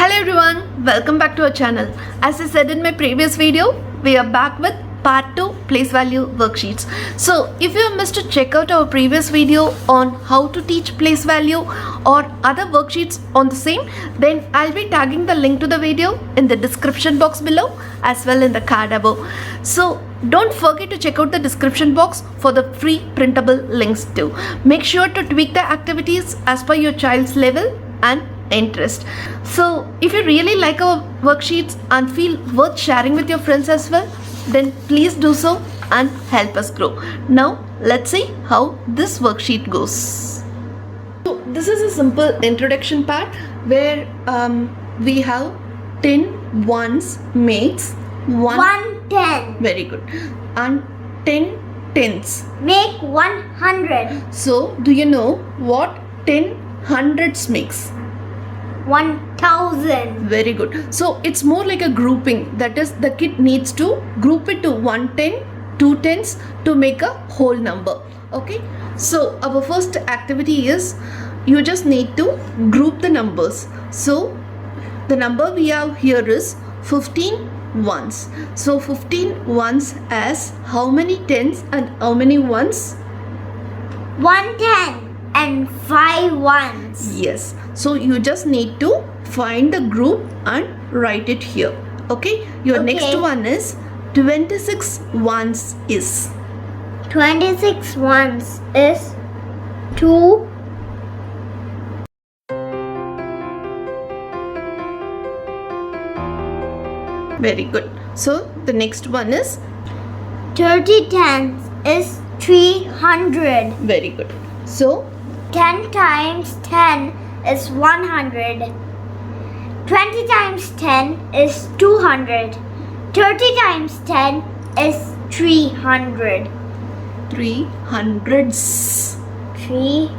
Hello everyone, welcome back to our channel. As I said in my previous video, we are back with part 2 place value worksheets. So if you have missed to check out our previous video on how to teach place value or other worksheets on the same, then I'll be tagging the link to the video in the description box below as well in the card above. So don't forget to check out the description box for the free printable links too. Make sure to tweak the activities as per your child's level and interest. So if you really like our worksheets and feel worth sharing with your friends as well, then please do so and help us grow. Now let's see how this worksheet goes. So this is a simple introduction part where we have 10 ones makes 110. Very good. And 10 tens Make 100. So do you know what 10 hundreds makes? 1000. Very good. So it's more like a grouping. That is, the kid needs to group it to 110, 2 tens to make a whole number. Okay. So our first activity is you just need to group the numbers. So the number we have here is 15 ones. So 15 ones as how many tens and how many ones? 110 and 5 ones. Yes. So you just need to find the group and write it here. Okay. Your next one is 26 ones is. 26 ones is 2. Very good. So the next one is 30 tens is 300. very good. So 10 times 10 is 100. 20 times 10 is 200. 30 times 10 is 300. 300s. 3.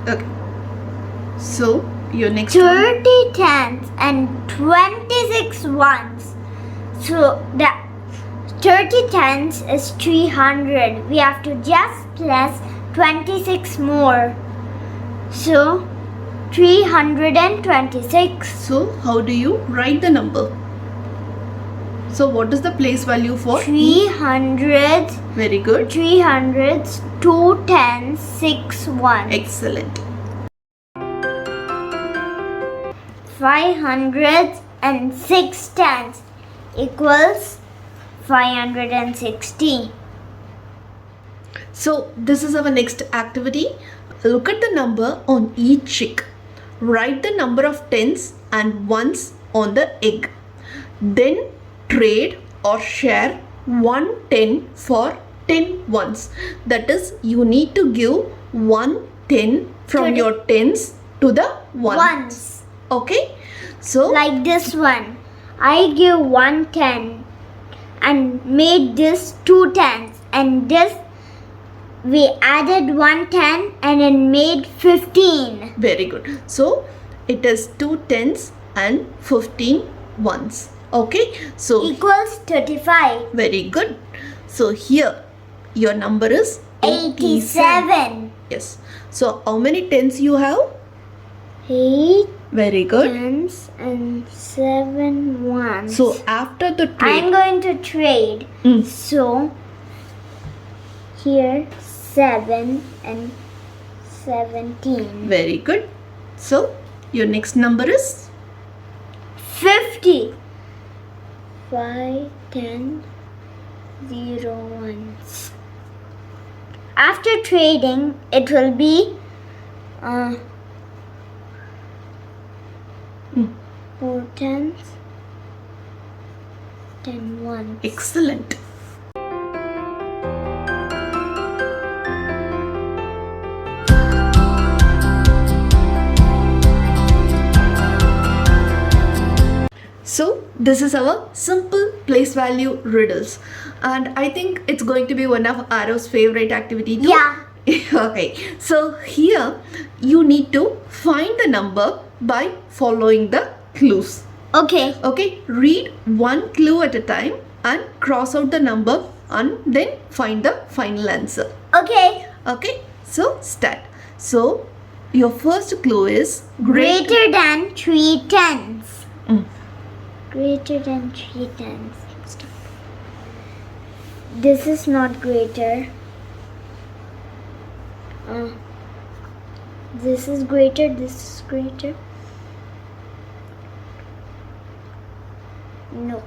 Okay. So your next 30 tens and 26 ones. So that 30 tens is 300. We have to just plus 26 more. So 326. So how do you write the number? So what is the place value for? 300. Very good. 300s, 2 tens, 6 ones. Excellent. 500 and 6 tens equals 560. So this is our next activity. Look at the number on each chick. Write the number of tens and ones on the egg. Then trade or share 1 10 for 10 ones. That is, you need to give 1 10 from your tens to the ones. Okay. So Like this one. I give 110 and made this 2 tens, and this we added 110 and then made 15. very good. So it is 2 tens and 15 ones. Okay. So Equals 35. very good. So here your number is 87. Yes. So how many tens you have? 8 Very good. tens and 7 ones. So after the I'm trade, going to trade. So here 7 and 17. very good. So your next number is 50. 5, 10, 0 ones. After trading, it will be 4 tens, 10 ones. excellent. So this is our simple place value riddles, and I think it's going to be one of Aro's favorite activity too. Yeah. Okay, so here you need to find the number by following the clues. Okay. Okay, read one clue at a time and cross out the number and then find the final answer. Okay. Okay, so start. So Your first clue is Greater than 3 tenths. Mm. Greater than 3 tenths. This is not greater. This is greater. This is greater. Nope.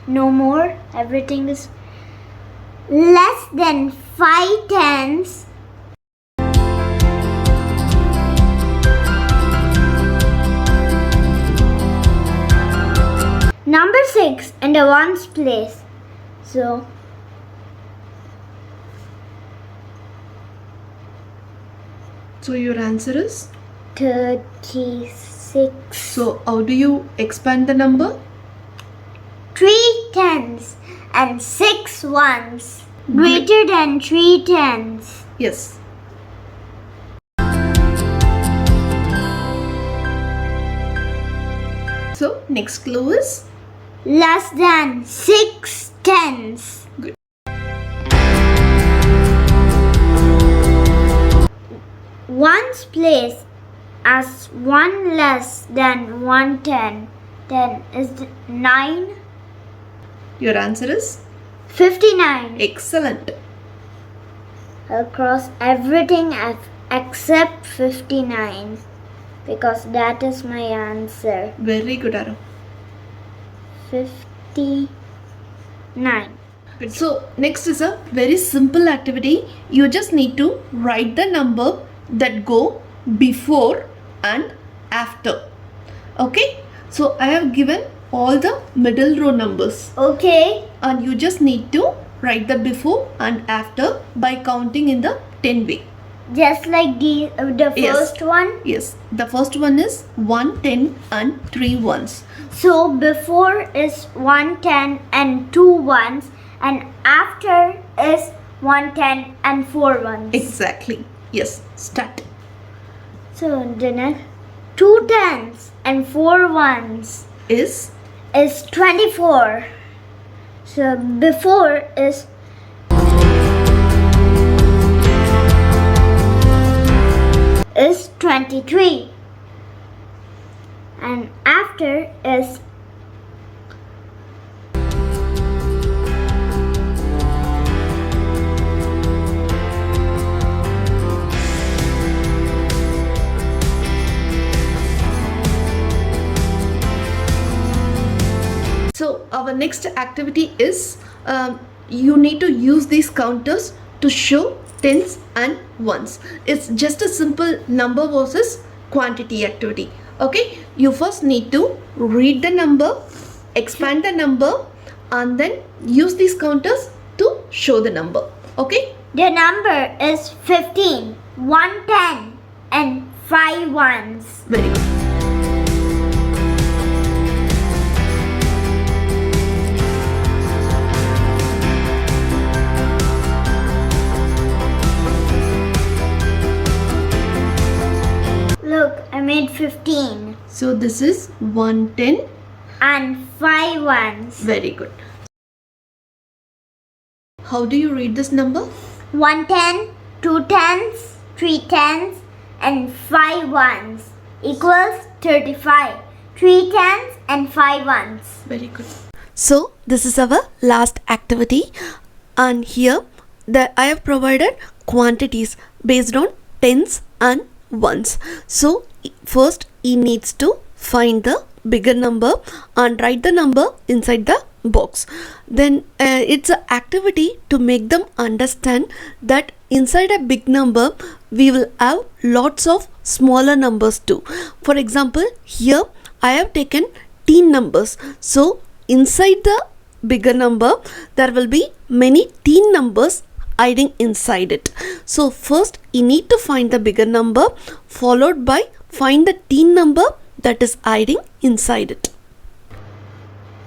No more. Everything is less than 5 tenths. Number 6 in the ones place. So your answer is? 36. So how do you expand the number? 3 tenths and 6 ones. Greater than 3 tenths. Yes. So next clue is? Less than 6 tenths. Good. Ones place as 1 less than 1 tenth. Then is 9. Your answer is? 59. Excellent. I'll cross everything except 59 because that is my answer. Very good, Arav. 59. Good. So next is a very simple activity. You just need to write the number that go before and after. Okay. So I have given all the middle row numbers. Okay. And you just need to write the before and after by counting in the 10 way. Just like the Yes. first one. Yes. The first one is 1, 10 and 3 ones. So before is 1 10 and 2 ones, and after is 1 10 and 4 ones. Exactly. Yes. Start. So the next 2 tens and 4 ones Is 24. So before is is 23, and after is So our next activity is you need to use these counters to show tens and ones. It's just a simple number versus quantity activity. Okay, you first need to read the number, expand the number, and then use these counters to show the number. Okay, the number is 15, 1 10 and 5 ones. very good. Look, I made 15 So this is 110. and 5 ones. Very good. How do you read this number? 1 10, 2 tens, 3 tens and 5 ones equals 35. 3 tens and 5 ones. Very good. So this is our last activity, and here I have provided quantities based on tens and ones. So first he needs to find the bigger number and write the number inside the box. Then it's an activity to make them understand that inside a big number we will have lots of smaller numbers too. For example, here I have taken teen numbers. So inside the bigger number there will be many teen numbers hiding inside it. So first you need to find the bigger number, followed by find the teen number that is hiding inside it.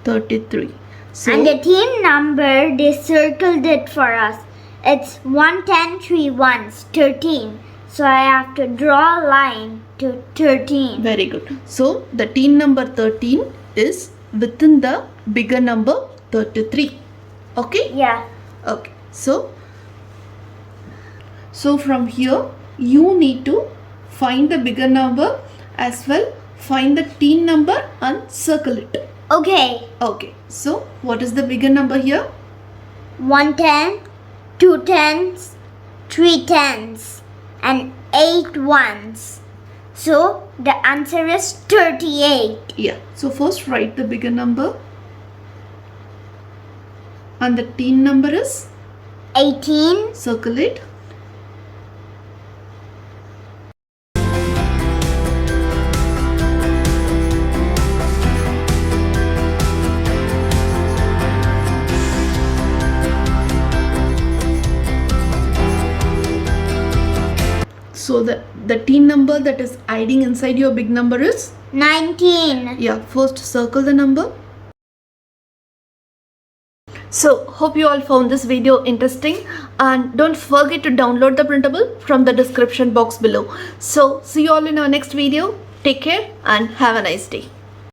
33. So And the teen number, they circled it for us. It's 1 10 3 ones, 13. So I have to draw a line to 13. very good. So the teen number 13 is within the bigger number 33. Okay? Yeah. Okay. So So from here you need to find the bigger number as well, find the teen number and circle it. Okay. Okay, so what is the bigger number here? 1 10, 2 10s, 3 10s, and 8 ones. So the answer is 38. Yeah, so first write the bigger number and the teen number is 18. circle it. So the teen number that is hiding inside your big number is 19. yeah, first circle the number. So hope you all found this video interesting, and don't forget to download the printable from the description box below. So see you all in our next video. Take care and have a nice day.